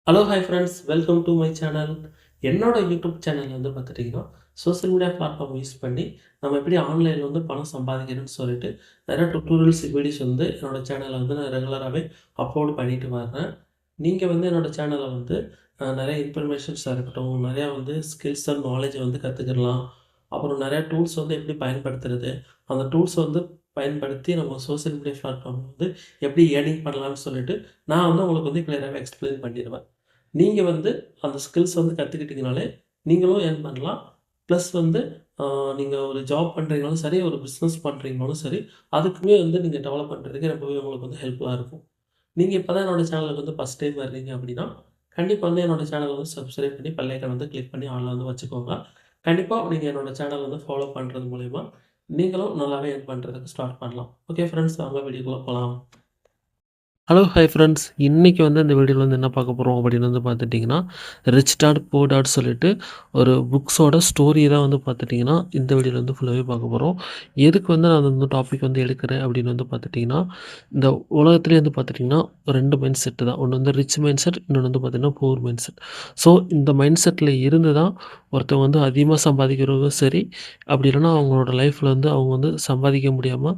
Hello hi friends, welcome to my channel. என்னோட YouTube channel வந்து பார்த்துட்டிங்கன்னா, சோஷியல் மீடியா பிளாட்ஃபார்ம் யூஸ் பண்ணி நம்ம எப்படி ஆன்லைனில் வந்து பணம் சம்பாதிக்கிறதுன்னு சொல்லிட்டு நிறைய டுட்டோரியல்ஸ் வீடியோஸ் வந்து என்னோட சேனலில் வந்து நான் ரெகுலராகவே அப்லோட் பண்ணிட்டு வர்றேன். நீங்கள் வந்து என்னோட சேனலை வந்து நிறைய இன்ஃபர்மேஷன்ஸாக இருக்கட்டும், நிறையா வந்து ஸ்கில்ஸ் அண்ட் நாலேஜ் வந்து கற்றுக்கலாம். அப்புறம் நிறையா டூல்ஸ் வந்து எப்படி பயன்படுத்துறது, அந்த டூல்ஸ் வந்து பயன்படுத்தி நம்ம சோஷியல் மீடியா பிளாட்ஃபார்ம் வந்து எப்படி ஏர்னிங் பண்ணலாம்னு சொல்லிட்டு நான் வந்து உங்களுக்கு வந்து கிளியராகவே எக்ஸ்பிளைன் பண்ணிடுவேன். நீங்க வந்து அந்த ஸ்கில்ஸ் வந்து கத்துக்கிட்டீங்கனாலே, நீங்களும் ஏர்ன் பண்ணலாம். ப்ளஸ் வந்து அ நீங்க ஒரு ஜாப் பண்றீங்கனாலும் சரி, ஒரு பிசினஸ் பண்றீங்கனாலும் சரி, அதுக்குமே வந்து நீங்க டெவலப் பண்றதுக்கு ரொம்பவே உங்களுக்கு வந்து ஹெல்ப்ஃபுல்லா இருக்கும். நீங்க இப்ப தான் என்னோட சேனலுக்கு வந்து ஃபர்ஸ்ட் டைம் வர்றீங்க அப்படின்னா, கண்டிப்பா வந்து என்னோட சேனல வந்து சப்ஸ்கிரைப் பண்ணி பெல் ஐகான் வந்து கிளிக் பண்ணி ஆல்ல வந்து வச்சுக்கோங்க. கண்டிப்பா நீங்க என்னோட சேனல் வந்து ஃபாலோ பண்றது மூலியமா, நீங்களும் நல்லாவே ஏர்ன் பண்றதுக்கு ஸ்டார்ட் பண்ணலாம். ஓகே ஃபிரெண்ட்ஸ், வாங்க வீடியோக்குள்ள போலாம். ஹலோ ஹாய் ஃப்ரெண்ட்ஸ், இன்றைக்கி வந்து இந்த வீடியோவில் வந்து என்ன பார்க்க போகிறோம் அப்படின்னு வந்து பார்த்துட்டிங்கன்னா, ரிச் டாட் புவர் டாட் சொல்லிட்டு ஒரு புக்ஸோட ஸ்டோரி தான் வந்து பார்த்துட்டிங்கன்னா இந்த வீடியோவில் வந்து ஃபுல்லாகவே பார்க்க போகிறோம். எதுக்கு வந்து நான் இந்த டாபிக் வந்து எடுக்கிறேன் அப்படின்னு வந்து பார்த்துட்டிங்கன்னா, இந்த உலகத்துலேயே வந்து பார்த்துட்டிங்கன்னா 2 மைண்ட் செட்டு தான். ஒன்று வந்து ரிச் மைண்ட் செட், இன்னொன்று வந்து பார்த்திங்கன்னா புவர் மைண்ட் செட். ஸோ இந்த மைண்ட் செட்டில் இருந்து தான் ஒருத்தவங்க வந்து அதிகமாக சம்பாதிக்கிறவங்க சரி, அப்படி இல்லைன்னா அவங்களோட லைஃப்பில் வந்து அவங்க வந்து சம்பாதிக்க முடியாமல்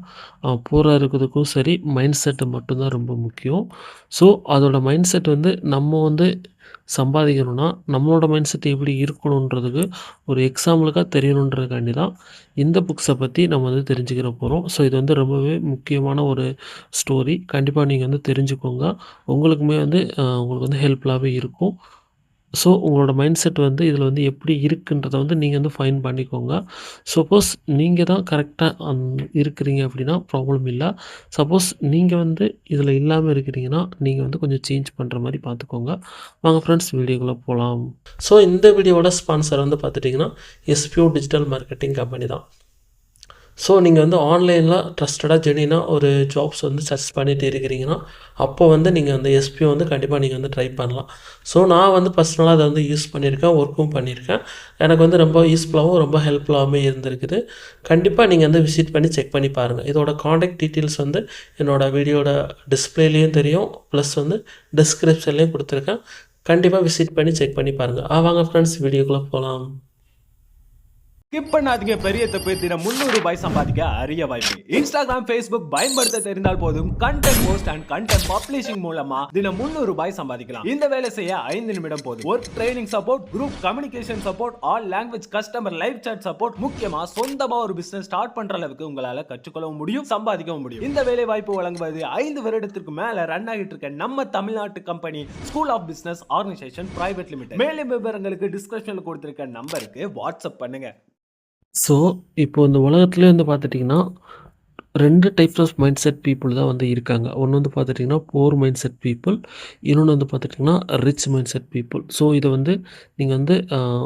புவரா இருக்கிறதுக்கும் சரி, மைண்ட் செட்டு மட்டும் தான் ரொம்ப முக்கியம். ஸோ, அதோட மைண்ட் செட் வந்து நம்ம வந்து சம்பாதிக்கணும்னா, நம்மளோட மைண்ட் செட் எப்படி இருக்கணுன்றதுக்கு ஒரு எக்ஸாம்பிளுக்கா தெரியணுன்றதுக்காண்டி தான் இந்த புக்ஸ பத்தி நம்ம வந்து தெரிஞ்சுக்கிற போறோம். ஸோ, இது வந்து ரொம்பவே முக்கியமான ஒரு ஸ்டோரி. கண்டிப்பா நீங்க வந்து தெரிஞ்சுக்கோங்க. உங்களுக்குமே வந்து உங்களுக்கு வந்து ஹெல்ப்ஃபுல்லாவே இருக்கும். ஸோ, உங்களோட மைண்ட் செட் வந்து இதில வந்து எப்படி இருக்குன்றத வந்து நீங்க வந்து ஃபைண்ட் பண்ணிக்கோங்க. சப்போஸ் நீங்க தான் கரெக்ட்டா இருக்கிறீங்க அப்படின்னா ப்ராப்ளம் இல்ல. சப்போஸ் நீங்க வந்து இதில இல்லாம இருக்கிறீங்கன்னா, நீங்க வந்து கொஞ்சம் சேஞ்ச் பண்ற மாரி பார்த்துக்கோங்க. வாங்க ஃப்ரெண்ட்ஸ், வீடியோக்குள்ள போலாம். ஸோ, இந்த வீடியோவோட ஸ்பான்சர் வந்து பார்த்துட்டிங்கன்னா, எஸ்பிஓ டிஜிட்டல் மார்க்கெட்டிங் கம்பெனி தான். ஸோ, நீங்க வந்து ஆன்லைன்ல ட்ரஸ்டடா, ஜென்யூனா ஒரு ஜாப்ஸ் வந்து சர்ச் பண்ணிட்டு இருக்கிறீங்கன்னா, அப்போ வந்து நீங்க அந்த எஸ்பிஓ வந்து கண்டிப்பா நீங்க வந்து ட்ரை பண்ணலாம். ஸோ, நான் வந்து பர்சனலா அத வந்து யூஸ் பண்ணியிருக்கேன், ஒர்க்கும் பண்ணியிருக்கேன். எனக்கு வந்து ரொம்ப யூஸ்ஃபுல்லாவும், ரொம்ப ஹெல்ப்ஃபுல்லாவுமே இருந்திருக்குது. கண்டிப்பா நீங்க வந்து விசிட் பண்ணி செக் பண்ணி பாருங்க. இதோட கான்டாக்ட் டீட்டெயில்ஸ் வந்து என்னோட வீடியோட டிஸ்ப்ளேலயும் தெரியும். ப்ளஸ் வந்து டிஸ்கிரிப்ஷன்லயும் குடுத்துருக்கேன். கண்டிப்பா விசிட் பண்ணி செக் பண்ணி பாருங்க. வாங்க ஃப்ரெண்ட்ஸ், வீடியோக்குள்ள போலாம். ஸ்கிப் பண்ணாதீங்க. பெரிய தப்பு. தினம் ரூ. 300 சம்பாதிக்க அரிய வாய்ப்பு. இன்ஸ்டாகிராம், Facebook பயன்படுத்த தெரிந்தால் போதும். Content post and content publishing மூலமா தினம் ரூ. 300 சம்பாதிக்கலாம். இந்த வேலை செய்ய 5 நிமிடம் போதும். Work training support, group communication support, all language customer live chat support, முக்கியமா சொந்தமா ஒரு பிசினஸ் ஸ்டார்ட் பண்ற அளவுக்கு உங்களால கற்றுக்கொள்ளவும் முடியும், சம்பாதிக்கவும் முடியும். இந்த வேலை வாய்ப்பு வழங்குவது 5 வருடத்திற்கு மேல ரன் ஆகிட்டு இருக்க நம்ம தமிழ்நாட்டு company school of business organisation private limited. மேலும் விவரங்களுக்கு டிஸ்கிரிப்ஷன்ல கொடுத்திருக்க நம்பருக்கு வாட்ஸ்அப் பண்ணுங்க. ஸோ, இப்போ இந்த உலகத்திலே வந்து பார்த்துட்டிங்கன்னா, 2 types of mindset people தான் வந்து இருக்காங்க. ஒண்ணு வந்து பார்த்துட்டிங்கன்னா, புவர் மைண்ட் செட் பீப்பிள். இன்னொன்னு வந்து பார்த்துட்டிங்கன்னா, rich mind set people. So, இத வந்து நீங்க வந்து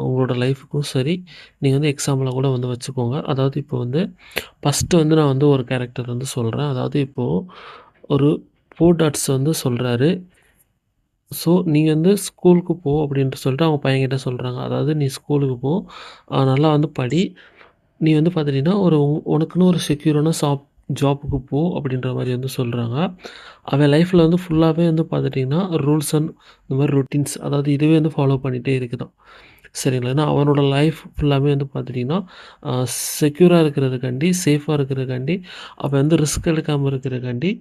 உங்களோட லைஃப்க்கும் சரி, நீங்க வந்து எக்ஸாம்பிளா கூட வந்து வச்சுக்கோங்க. அதாவது இப்போ வந்து ஃபர்ஸ்ட்டு வந்து நான் வந்து ஒரு கேரக்டர் வந்து சொல்றேன். அதாவது இப்போ ஒரு புவர் டாட்ஸ் வந்து சொல்றாரு. ஸோ, "நீ வந்து ஸ்கூலுக்கு போ" அப்படின்ட்டு சொல்லிட்டு அவங்க பையன்கிட்ட சொல்றாங்க. அதாவது, "நீ ஸ்கூலுக்கு போ, நல்லா வந்து படி. நீ வந்து பார்த்துட்டீன்னா, உனக்குன்னு ஒரு செக்யூரான ஜாப்புக்கு போ" அப்படின்ற மாரி வந்து சொல்றாங்க. அவன் லைஃப்ல வந்து ஃபுல்லாவே வந்து பார்த்துட்டீங்கன்னா, ரூல்ஸ் அண்ட் இந்த மாரி ரொட்டீன்ஸ், அதாவது இதுவே வந்து ஃபாலோ பண்ணிட்டே இருக்குதாம். சரிங்களா? ஏன்னா அவனோட லைஃப் ஃபுல்லாவே வந்து பார்த்துட்டீங்கன்னா, அ செக்யூரா இருக்கிறதுக்காண்டி, சேஃபா இருக்கிறதுக்காண்டி, அவன் வந்து ரிஸ்க் எடுக்காம இருக்கிறதுக்காண்டி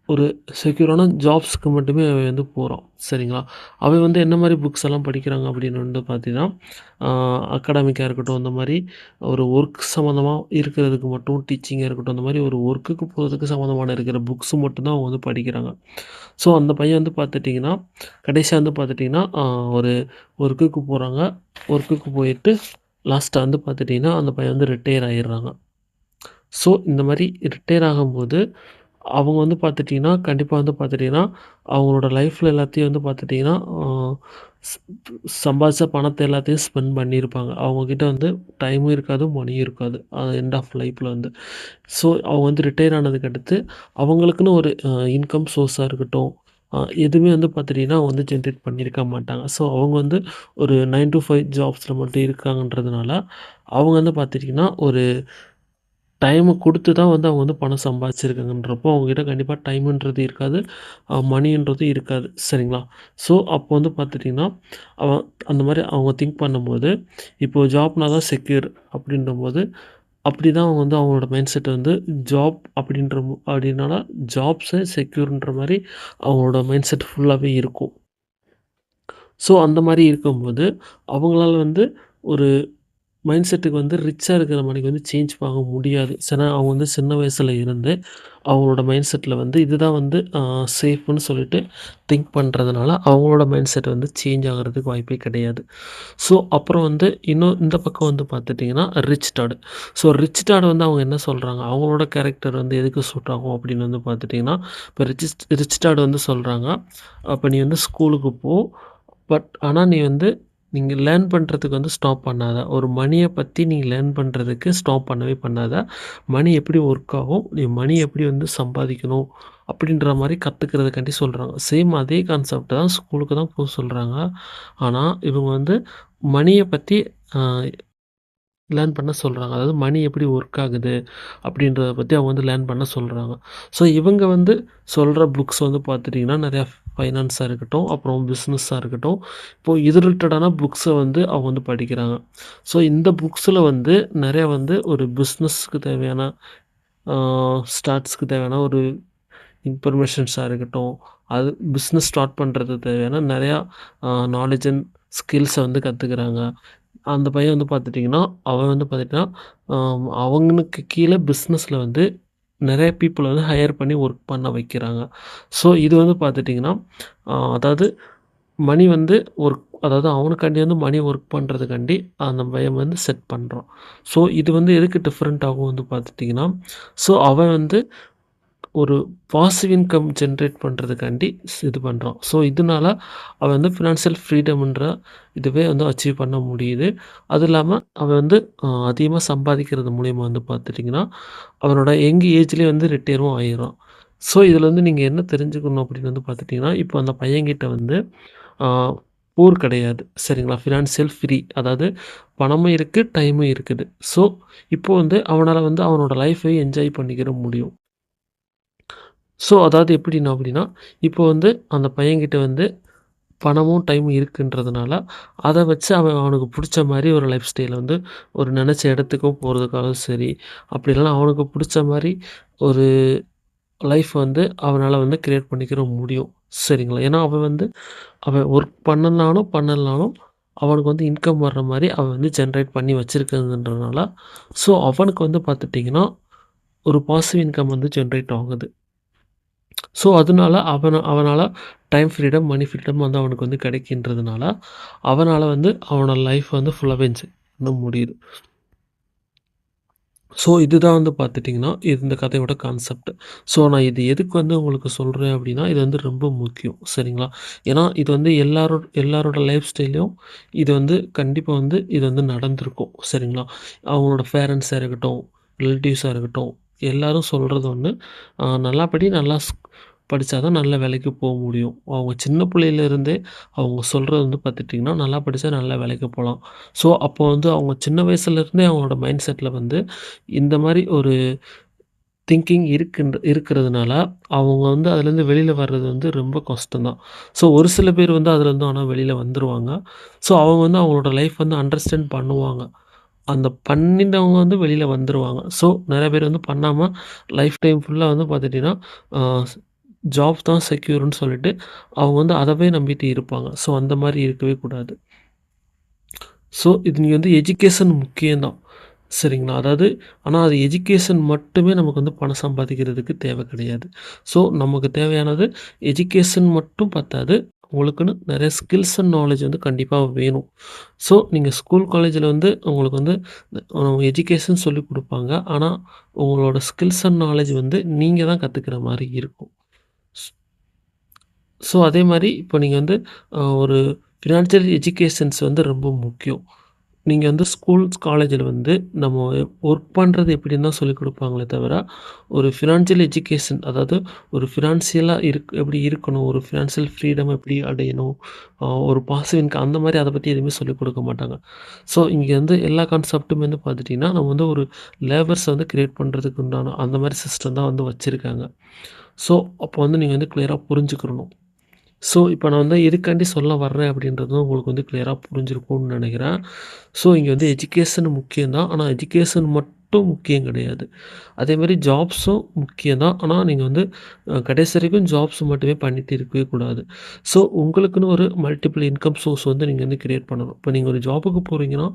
ஒரு செக்யூரான ஜாப்ஸ்க்கு மட்டுமே அவன் வந்து போறான். சரிங்களா? அவன் வந்து என்ன மாரி புக்ஸ் எல்லாம் படிக்கிறாங்க அப்படின்னு வந்து பார்த்தீங்கன்னா, அ அகாடமிக்கா இருக்கட்டும், அந்த மாரி ஒரு ஒர்க் சம்மந்தமா இருக்கிறதுக்கு மட்டும் டீச்சிங்கா இருக்கட்டும், அந்த மாரி ஒரு ஒர்க்குக்கு போறதுக்கு சம்மந்தமான இருக்கிற புக்ஸ் மட்டும் தான் அவங்க வந்து படிக்கிறாங்க. ஸோ, அந்த பையன் வந்து பார்த்துட்டீங்கன்னா, கடைசியா வந்து பார்த்துட்டீங்கன்னா, ஒரு ஒர்க்குக்கு போறாங்க. ஒர்க்குக்கு போயிட்டு லாஸ்ட்டா வந்து பார்த்துட்டீங்கன்னா, அந்த பையன் வந்து ரிட்டயர் ஆயிர்றாங்க. ஸோ, இந்த மாரி ரிட்டயர் ஆகும்போது, அவங்க வந்து பார்த்துட்டீங்கன்னா, கண்டிப்பா வந்து பார்த்துட்டீங்கன்னா, அவங்களோட லைஃப்ல எல்லாத்தையும் வந்து பார்த்துட்டீங்கன்னா, ஸ் சம்பாதிச்ச பணத்த எல்லாத்தையும் ஸ்பெண்ட் பண்ணியிருப்பாங்க. அவங்க கிட்ட வந்து டைமும் இருக்காது, மணியும் இருக்காது. எண்ட் ஆஃப் லைஃப்ல வந்து. ஸோ, அவங்க வந்து ரிட்டயர் ஆனதுக்கு அடுத்து, அவங்களுக்குன்னு ஒரு இன்கம் சோர்ஸா இருக்கட்டும், எதுவுமே வந்து பார்த்துட்டீங்கன்னா, அவங்க வந்து ஜென்ரேட் பண்ணியிருக்க மாட்டாங்க. ஸோ, அவங்க வந்து ஒரு 9 to 5 ஜாப்ஸ்ல மட்டும் இருக்காங்கன்றதுனால, அவங்க வந்து பார்த்துட்டீங்கன்னா, ஒரு டைம குடுத்து தான் வந்து அவங்க வந்து பணம் சம்பாதிச்சிருக்காங்கன்றப்போ, அவங்ககிட்ட கண்டிப்பா டைம்ன்றது இருக்காது. மணின்றது இருக்காது. சரிங்களா? ஸோ, அப்போ வந்து பார்த்துட்டீங்கன்னா, அவன் அந்த மாரி அவங்க திங்க் பண்ணும்போது, இப்போ ஜாப்னா தான் செக்யூர் அப்படின்றபோது, அப்படி தான் அவங்க வந்து அவங்களோட மைண்ட் செட் வந்து ஜாப் அப்படின்னால ஜாப்ஸே செக்யூர்ன்ற மாரி அவங்களோட மைண்ட் செட் ஃபுல்லாவே இருக்கும். ஸோ, அந்த மாரி இருக்கும்போது, அவங்களால வந்து ஒரு மைண்ட் செட்டுக்கு வந்து ரிச்சா இருக்கிற மாணிக்கு வந்து சேஞ்ச் ஆக முடியாது. அவங்க வந்து சின்ன வயசுல இருந்து அவங்களோட மைண்ட் செட்ல வந்து இதுதான் வந்து சேஃப்ன்னு சொல்லிட்டு திங்க் பண்றதுனால, அவங்களோட மைண்ட் செட் வந்து சேஞ்ச் ஆகுறதுக்கு வாய்ப்பே கிடையாது. ஸோ, அப்புறம் வந்து இன்னும் இந்த பக்கம் வந்து பார்த்துட்டிங்கன்னா, rich dad. So, rich dad வந்து அவங்க என்ன சொல்றாங்க, அவங்களோட கேரக்டர் வந்து எதுக்கு சூட் ஆகும் அப்படின்னு வந்து பார்த்துட்டிங்கன்னா, இப்போ ரிச் டாட் வந்து சொல்றாங்க, "அப்ப நீ வந்து ஸ்கூலுக்கு போ. ஆனா நீ வந்து நீங்க லேர்ன் பண்றதுக்கு வந்து ஸ்டாப் பண்ணாத. ஒரு மணிய பத்தி நீ லேர்ன் பண்றதுக்கு ஸ்டாப் பண்ணவே பண்ணாத. மணி எப்படி ஒர்க் ஆகும்? நீ மணி எப்படி வந்து சம்பாதிக்கணும்?" அப்படின்ற மாரி கத்துக்கிறதுக்காண்டி சொல்றாங்க. சேம் அதே கான்செப்ட் தான் ஸ்கூலுக்கு தான் சொல்றாங்க. ஆனா, இவங்க வந்து மணிய பத்தி அ லேர்ன் பண்ண சொல்றாங்க. அதாவது மணி எப்படி ஒர்க் ஆகுது அப்படின்றத பத்தி அவங்க வந்து லேர்ன் பண்ண சொல்றாங்க. ஸோ இவங்க வந்து சொல்ற புக்ஸ் வந்து பார்த்துட்டீங்கன்னா, நெறையா ஃபைனான்ஸா இருக்கட்டும், அப்புறம் பிஸ்னஸா இருக்கட்டும், இப்போ இது ரிலேட்டடான புக்ஸ வந்து அவங்க வந்து படிக்கிறாங்க. ஸோ இந்த புக்ஸ்ல வந்து நெறையா வந்து ஒரு பிஸ்னஸ்க்கு தேவையான ஆ ஸ்டார்ட்ஸ்க்கு தேவையான ஒரு இன்ஃபர்மேஷன்ஸா இருக்கட்டும், அது பிஸ்னஸ் ஸ்டார்ட் பண்றதுக்கு தேவையான நெறையா நாலேட்ஜ் அண்ட் ஸ்கில்ஸ வந்து கத்துக்கிறாங்க. அந்த பையன் வந்து பார்த்துட்டிங்கன்னா, அவன் வந்து பார்த்துட்டீங்கன்னா, அவனுக்கு கீழ பிஸ்னஸ்ல வந்து நெறைய பீப்பிள வந்து ஹையர் பண்ணி ஒர்க் பண்ண வைக்கிறாங்க. ஸோ இது வந்து பார்த்துட்டிங்கன்னா, அதாவது மணி வந்து அதாவது அவனுக்காண்டி வந்து மணி ஒர்க் பண்றதுக்காண்டி அந்த பையன் வந்து செட் பண்றான். ஸோ இது வந்து எதுக்கு டிஃபரெண்ட் ஆகும் வந்து பார்த்துட்டிங்கன்னா, ஸோ அவன் வந்து ஒரு பாசிவ் இன்கம் ஜென்ரேட் பண்றதுக்காண்டி இது பண்றான். ஸோ இதனால அவன் வந்து ஃபினான்ஷியல் ஃப்ரீடம்ன்ற இதுவே வந்து அச்சீவ் பண்ண முடியுது. அதுவும் இல்லாம அவன் வந்து அதிகமா சம்பாதிக்கிறது மூலியமா வந்து பார்த்துட்டீங்கன்னா, அவனோட யங் ஏஜ்லயே வந்து ரிட்டயரும் ஆயிர்றான். ஸோ இதுல வந்து நீங்க என்ன தெரிஞ்சுக்கணும் அப்படின்னு வந்து பார்த்துட்டீங்கன்னா, இப்போ அந்த பையன்கிட்ட வந்து ஆ பூர் கிடையாது. சரிங்களா? Financial free. அதாவது பணமும் இருக்கு, டைமும் இருக்குது. ஸோ இப்போ வந்து அவனால வந்து அவனோட லைஃபையும் என்ஜாய் பண்ணிக்கிற முடியும். ஸோ, அதாவது எப்படின்னா அப்படின்னா, இப்போ வந்து அந்த பையன்கிட்ட வந்து பணமும், டைமும் இருக்குன்றதுனால, அத வச்சு அவன் அவனுக்கு புடிச்ச மாரி ஒரு லைஃப் ஸ்டைல வந்து ஒரு நெனச்ச இடத்துக்கும் போறதுக்காகவும் சரி, அப்படி இல்லனா அவனுக்கு புடிச்ச மாரி ஒரு லைஃப் வந்து அவனால வந்து கிரியேட் பண்ணிக்கிற முடியும். சரிங்களா? ஏன்னா அவன் ஒர்க் பண்ணனாலும், பண்ணலனாலும் அவனுக்கு வந்து இன்கம் வர்ற மாரி அவன் வந்து ஜெனரேட் பண்ணி வச்சிருக்கிறதுன்றனால, ஸோ அவனுக்கு வந்து பார்த்துட்டீங்கன்னா, ஒரு பாசிவ் இன்கம் வந்து ஜெனரேட் ஆகுது. ஸோ, அதனால அவனால டைம் ஃப்ரீடம், மனி ஃப்ரீடம் வந்து அவனுக்கு வந்து கிடைக்கின்றதுனால, அவனால வந்து அவனோட லைஃப் வந்து ஃபுல்லாவே என்ஜாய் பண்ண முடியுது. ஸோ, இதுதான் வந்து பார்த்துட்டீங்கன்னா, இந்த கதையோட கான்செப்ட். ஸோ, நான் இது எதுக்கு வந்து உங்களுக்கு சொல்றேன் அப்டின்னா, இது வந்து ரொம்ப முக்கியம். சரிங்களா? ஏன்னா, இது வந்து எல்லாரோட லைஃப் ஸ்டைல்லயும் இது வந்து கண்டிப்பா வந்து இது வந்து நடந்திருக்கும். சரிங்களா? அவங்களோட பேரண்ட்ஸா இருக்கட்டும், ரிலேட்டிவ்ஸா இருக்கட்டும், எல்லாரும் சொல்றது ஒண்ணு. நல்லா படி, நல்லா படிச்சா தான் நல்ல வேலைக்கு போ முடியும். அவங்க சின்ன பிள்ளையிலேருந்தே அவங்க சொல்றது வந்து பார்த்துட்டீங்கன்னா, நல்லா படிச்சா நல்ல வேலைக்கு போலாம். ஸோ, அப்போ வந்து அவங்க சின்ன வயசுலேருந்தே அவங்களோட மைண்ட் செட்ல வந்து இந்த மாரி ஒரு திங்கிங் இருக்கிறதுனால, அவங்க வந்து அதுலேருந்து வெளில வர்றது வந்து ரொம்ப கஷ்டம் தான். ஸோ, ஒரு சில பேர் வந்து அதுலேருந்து ஆனா வெளில வந்துருவாங்க. ஸோ, அவங்க வந்து அவங்களோட லைஃப் வந்து அண்டர்ஸ்டாண்ட் பண்ணுவாங்க. அந்த பண்ணினவங்க வந்து வெளில வந்துருவாங்க. ஸோ, நெறைய பேர் வந்து பண்ணாம லைஃப் டைம் ஃபுல்லா வந்து பார்த்துட்டீங்கன்னா, ஆ ஜாப் தான் செக்யூர்ன்னு சொல்லிட்டு, அவங்க வந்து அதவே நம்பிட்டு இருப்பாங்க. ஸோ, அந்த மாரி இருக்கவே கூடாது. ஸோ, இது நீ வந்து எஜுகேஷன் முக்கியம் தான். சரிங்களா? அதாவது ஆனா அது எஜுகேஷன் மட்டுமே நமக்கு வந்து பணம் சம்பாதிக்கிறதுக்கு தேவை கிடையாது. ஸோ, நமக்கு தேவையானது எஜுகேஷன் மட்டும் பத்தாது. உங்களுக்குன்னு நெறைய ஸ்கில்ஸ் அண்ட் நாலேட்ஜ் வந்து கண்டிப்பா வேணும். ஸோ, நீங்க ஸ்கூல், காலேஜ்ல வந்து உங்களுக்கு வந்து எஜுகேஷன் சொல்லிக் குடுப்பாங்க. ஆனா, உங்களோட ஸ்கில்ஸ் அண்ட் நாலேட்ஜ் வந்து நீங்க தான் கத்துக்கிற மாரி இருக்கும். ஸ் ஸோ, அதே மாரி இப்போ நீங்க வந்து ஒரு ஃபினான்ஷியல் எஜுகேஷன்ஸ் வந்து ரொம்ப முக்கியம். நீங்க வந்து ஸ்கூல்ஸ், காலேஜில வந்து நம்ம ஒர்க் பண்றது எப்படின்னு தான் சொல்லிக் குடுப்பாங்களே தவிர, ஒரு ஃபினான்ஷியல் எஜுகேஷன் அதாவது ஒரு ஃபினான்ஷியலா எப்படி இருக்கணும், ஒரு ஃபினான்ஷியல் ஃப்ரீடம் எப்படி அடையணும், ஒரு பாசிவ் இன்கம் அந்த மாரி அத பத்தி எதுவுமே சொல்லிக் குடுக்க மாட்டாங்க. ஸோ இங்க வந்து எல்லா கான்செப்ட்டுமே வந்து பார்த்துட்டீங்கன்னா, நம்ம வந்து ஒரு லேபர்ஸ வந்து கிரியேட் பண்றதுக்கு உண்டான அந்த மாரி சிஸ்டம் தான் வந்து வச்சிருக்காங்க. ஸோ அப்போ வந்து நீங்க வந்து கிளியரா புரிஞ்சுக்கிறணும். ஸோ, இப்ப நான் வந்து எதுக்காண்டி சொல்ல வர்றேன் அப்படின்றதும் உங்களுக்கு வந்து கிளியரா புரிஞ்சிருக்கும்னு நெனைக்கிறேன். ஸோ, இங்க வந்து எஜுகேஷன் முக்கியம் தான். ஆனா, எஜுகேஷன் மட்டும் முக்கியம் கிடையாது. அதேமாரி ஜாப்ஸும் முக்கியம் தான். ஆனா, நீங்க வந்து கடைசி வரைக்கும் ஜாப்ஸ் மட்டுமே பண்ணிட்டு இருக்கவே கூடாது. ஸோ, உங்களுக்குன்னு ஒரு மல்டிபிள் இன்கம் சோர்ஸ் வந்து நீங்க வந்து கிரியேட் பண்ணணும். இப்ப நீங்க ஒரு ஜாபுக்கு போறீங்கன்னா,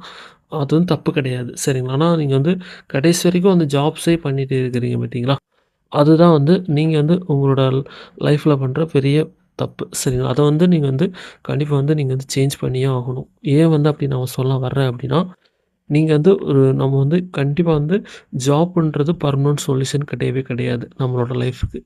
அது வந்து தப்பு கிடையாது. சரிங்களா? ஆனா, நீங்க வந்து கடைசி வரைக்கும் அந்த ஜாப்ஸே பண்ணிட்டு இருக்கிறீங்க பார்த்தீங்களா? அதுதான் வந்து நீங்க வந்து உங்களோட லைஃப்ல பண்ற பெரிய தப்பு. சரிங்களா? அத வந்து நீங்க வந்து கண்டிப்பா வந்து நீங்க வந்து சேஞ்ச் பண்ணியே ஆகணும். ஏன் வந்து அப்படி நான் சொல்ல வர்றேன் அப்படின்னா, நீங்க வந்து நம்ம வந்து கண்டிப்பா வந்து ஜாப்ன்றது பெர்மனன்ட் சொல்யூஷன் கிடையவே கிடையாது நம்மளோட லைஃப்க்கு.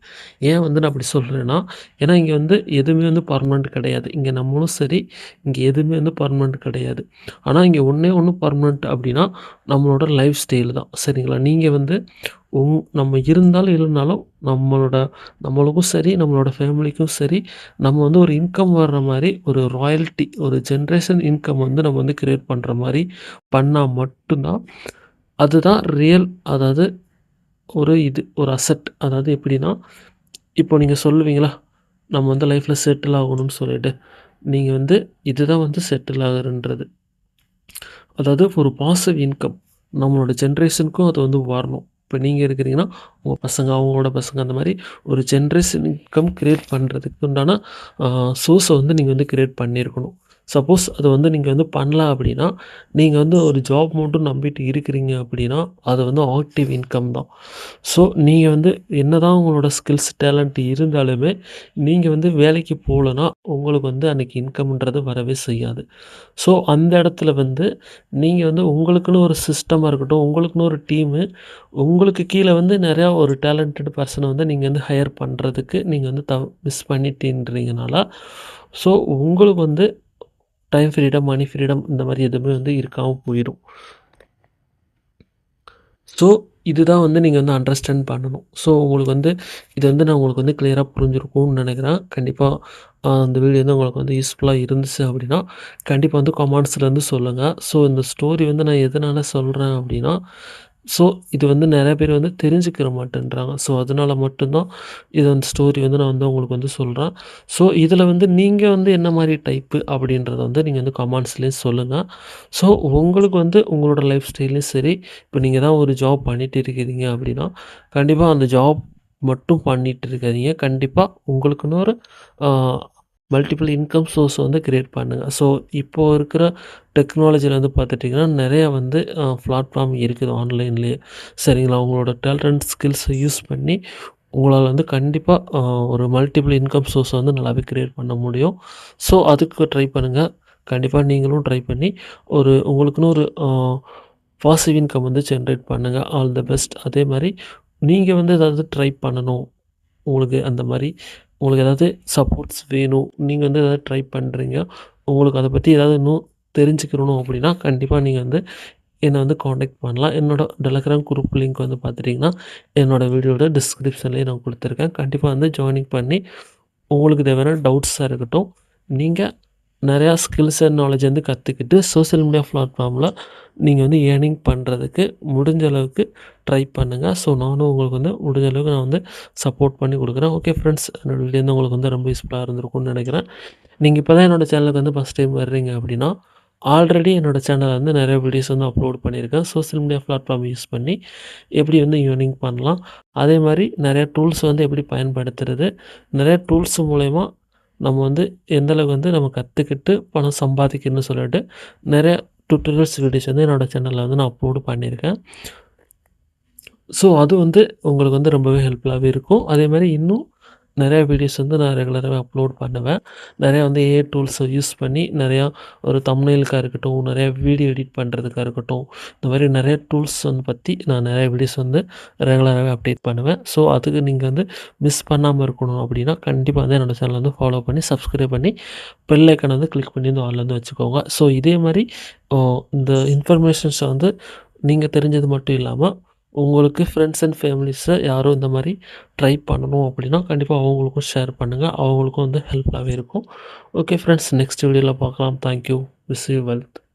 ஏன் வந்து நான் அப்படி சொல்றேன்னா, ஏன்னா இங்க வந்து எதுவுமே வந்து பெர்மனன்ட் கிடையாது. இங்க நம்மளும் சரி, இங்க எதுவுமே வந்து பெர்மனன்ட் கிடையாது. ஆனா இங்க ஒண்ணே ஒண்ணு பெர்மனன்ட் அப்படின்னா, நம்மளோட லைஃப் ஸ்டைல் தான். சரிங்களா? நீங்க வந்து நம்ம இருந்தாலும் இல்லனாலும் நம்மளுக்கும் சரி, நம்மளோட ஃபேமிலிக்கும் சரி, நம்ம வந்து ஒரு இன்கம் வர்ற மாரி ஒரு ராயல்டி ஒரு ஜெனரேஷன் இன்கம் வந்து நம்ம வந்து கிரியேட் பண்ற மாரி பண்ணா மட்டும் தான், அதுதான் ரியல் அதாவது ஒரு அசெட். அதாவது எப்படின்னா, இப்போ நீங்க சொல்லுவீங்களா, நம்ம வந்து லைஃப்ல செட்டில் ஆகணும்னு சொல்லிட்டு. நீங்க வந்து இதுதான் வந்து செட்டில் ஆகுறன்றது. அதாவது ஒரு பாசிவ் இன்கம். நம்மளோட ஜெனரேஷனுக்கும் அது வந்து வரணும். இப்ப நீங்க இருக்கிறீங்கன்னா, உங்க பசங்க, அவங்களோட பசங்க அந்த மாரி ஒரு ஜெனரேஷன் இன்கம் கிரியேட் பண்றதுக்கு உண்டான அ சோர்ஸ வந்து நீங்க வந்து கிரியேட் பண்ணியிருக்கணும். சப்போஸ் அது வந்து நீங்க வந்து பண்ணல அப்படின்னா, நீங்க வந்து ஒரு ஜாப் மட்டும் நம்பிட்டு இருக்கிறீங்க அப்படின்னா, அது வந்து ஆக்டிவ் இன்கம் தான். ஸோ நீங்க வந்து என்னதான் உங்களோட ஸ்கில்ஸ், டேலண்ட் இருந்தாலுமே, நீங்க வந்து வேலைக்கு போலன்னா, உங்களுக்கு வந்து அன்னைக்கு இன்கம்ன்றது வரவே செய்யாது. ஸோ அந்த இடத்துல வந்து நீங்க வந்து உங்களுக்குன்னு ஒரு சிஸ்டமா இருக்கட்டும், உங்களுக்குன்னு ஒரு டீமு, உங்களுக்கு கீழ வந்து நெறையா ஒரு டேலண்டட் பெர்சன வந்து நீங்க வந்து ஹையர் பண்றதுக்கு நீங்க வந்து மிஸ் பண்ணிட்டேன்றீங்கனால, ஸோ உங்களுக்கு வந்து டைம் ஃப்ரீடம், மனி ஃப்ரீடம் இந்த மாரி எதுவுமே வந்து இருக்காம போயிரும். ஸோ, இதுதான் வந்து நீங்க வந்து அண்டர்ஸ்டாண்ட் பண்ணணும். ஸோ, உங்களுக்கு வந்து இது வந்து நான் உங்களுக்கு வந்து கிளியரா புரிஞ்சிருக்கும்னு நெனைக்கிறேன். கண்டிப்பா இந்த வீடியோ வந்து உங்களுக்கு வந்து யூஸ்ஃபுல்லா இருந்துச்சு அப்படின்னா, கண்டிப்பா வந்து கமெண்ட்ஸ்ல வந்து சொல்லுங்க. ஸோ, இந்த ஸ்டோரி வந்து நான் எதனால சொல்றேன் அப்படின்னா, ஸோ, இது வந்து நெறைய பேர் வந்து தெரிஞ்சுக்கிற மாட்டேன்றாங்க. ஸோ, அதனால மட்டும் தான் இது அந்த ஸ்டோரி வந்து நான் வந்து உங்களுக்கு வந்து சொல்றேன். ஸோ, இதில வந்து நீங்க வந்து என்ன மாரி டைப்பு அப்படின்றத வந்து நீங்க வந்து கமெண்ட்ஸ்லயே சொல்லுங்க. ஸோ, உங்களுக்கு வந்து உங்களோட லைஃப் ஸ்டைல்லயும் சரி, இப்போ நீங்க தான் ஒரு ஜாப் பண்ணிட்டு இருக்கிறீங்க அப்படின்னா, கண்டிப்பா அந்த ஜாப் மட்டும் பண்ணிட்டு இருக்காதீங்க. கண்டிப்பா உங்களுக்குன்னு ஒரு அ மல்டிபிள் இன்கம் சோர்ஸ் வந்து கிரியேட் பண்ணுங்க. ஸோ, இப்போ இருக்கிற டெக்னாலஜில வந்து பார்த்துட்டீங்கன்னா, நெறைய வந்து பிளாட்ஃபார்ம் இருக்குது ஆன்லைன்லேயே. சரிங்களா? உங்களோட டேலண்ட் ஸ்கில்ஸ யூஸ் பண்ணி உங்களால வந்து கண்டிப்பா ஒரு மல்டிபிள் இன்கம் சோர்ஸ வந்து நல்லாவே கிரியேட் பண்ண முடியும். ஸோ, அதுக்கு ட்ரை பண்ணுங்க. கண்டிப்பா நீங்களும் ட்ரை பண்ணி உங்களுக்குன்னு ஒரு பாசிவ் இன்கம் வந்து ஜென்ரேட் பண்ணுங்க. All the best. அதே மாரி நீங்க வந்து ஏதாவது ட்ரை பண்ணணும். உங்களுக்கு அந்த மாரி உங்களுக்கு ஏதாவது சப்போர்ட்ஸ் வேணும். நீங்க வந்து ஏதாவது ட்ரை பண்றீங்க. உங்களுக்கு அத பத்தி ஏதாவது இன்னும் தெரிஞ்சுக்கணும் அப்படின்னா, கண்டிப்பா நீங்க வந்து என்ன வந்து கான்டாக்ட் பண்ணலாம். என்னோட டெலகிராம் குரூப் லிங்க் வந்து பார்த்துட்டீங்கன்னா, என்னோட வீடியோட டிஸ்கிரிப்ஷன்லேயே நான் குடுத்துருக்கேன். கண்டிப்பா வந்து ஜாயினிங் பண்ணி உங்களுக்கு தேவையான டவுட்ஸா இருக்கட்டும், நீங்க நெறையா ஸ்கில்ஸ் அண்ட் நாலேட்ஜ் வந்து கத்துக்கிட்டு, சோசியல் மீடியா பிளாட்ஃபார்ம்ல நீங்க வந்து ஏர்னிங் பண்றதுக்கு முடிஞ்ச அளவுக்கு ட்ரை பண்ணுங்க. ஸோ, நானும் உங்களுக்கு வந்து முடிஞ்ச அளவுக்கு நான் வந்து சப்போர்ட் பண்ணி குடுக்குறேன். ஓகே ஃப்ரெண்ட்ஸ், என்னோட வீடியோ வந்து உங்களுக்கு வந்து ரொம்ப யூஸ்ஃபுல்லா இருந்திருக்கும்னு நெனைக்கிறேன். நீங்க இப்ப தான் என்னோட சேனலுக்கு வந்து ஃபர்ஸ்ட் டைம் வர்றீங்க அப்படின்னா, ஆல்ரெடி என்னோட சேனல்ல வந்து நெறைய வீடியோஸ் வந்து அப்லோட் பண்ணியிருக்கேன். சோசியல் மீடியா பிளாட்ஃபார்ம் யூஸ் பண்ணி எப்படி வந்து ஏர்னிங் பண்ணலாம். அதே மாரி நெறைய டூல்ஸ் வந்து எப்படி பயன்படுத்துறது, நெறைய டூல்ஸ் மூலியமா நம்ம வந்து எந்த அளவுக்கு வந்து நம்ம கத்துக்கிட்டு பணம் சம்பாதிக்கணும்னு சொல்லிட்டு, நெறைய டுட்டோரியல்ஸ் வீடியோஸ் வந்து என்னோட சேனல்ல வந்து நான் அப்லோட் பண்ணியிருக்கேன். ஸோ, அது வந்து உங்களுக்கு வந்து ரொம்பவே ஹெல்ப்ஃபுல்லாவே இருக்கும். அதே மாரி இன்னும் நிறையா வீடியோஸ் வந்து நான் ரெகுலராகவே அப்லோட் பண்ணுவேன். நிறையா வந்து ஏஐ டூல்ஸை யூஸ் பண்ணி நிறையா ஒரு தம்ப்நெயிலுக்கா இருக்கட்டும், நிறையா வீடியோ எடிட் பண்ணுறதுக்கா இருக்கட்டும், இந்த மாதிரி நிறைய டூல்ஸ் வந்து பற்றி நான் நிறைய வீடியோஸ் வந்து ரெகுலராகவே அப்டேட் பண்ணுவேன். ஸோ அதுக்கு நீங்கள் வந்து மிஸ் பண்ணாமல் இருக்கணும் அப்படின்னா கண்டிப்பாக வந்து என்னோடய சேனலை வந்து ஃபாலோ பண்ணி சப்ஸ்கிரைப் பண்ணி பெல் ஐக்கானை வந்து கிளிக் பண்ணி வந்து ஆல்ல வந்து வச்சுக்கோங்க. ஸோ இதே மாதிரி இந்த இன்ஃபர்மேஷன்ஸை வந்து நீங்கள் தெரிஞ்சது மட்டும் இல்லாமல் உங்களுக்கு ஃப்ரெண்ட்ஸ் அண்ட் ஃபேமிலிஸில் யாரும் இந்த மாதிரி ட்ரை பண்ணணும் அப்படின்னா கண்டிப்பாக அவங்களுக்கும் ஷேர் பண்ணுங்கள். அவங்களுக்கும் வந்து ஹெல்ப்ஃபுல்லாகவே இருக்கும். ஓகே ஃப்ரெண்ட்ஸ், நெக்ஸ்ட் வீடியோவில் பார்க்கலாம். தேங்க்யூ. Wish you wealth.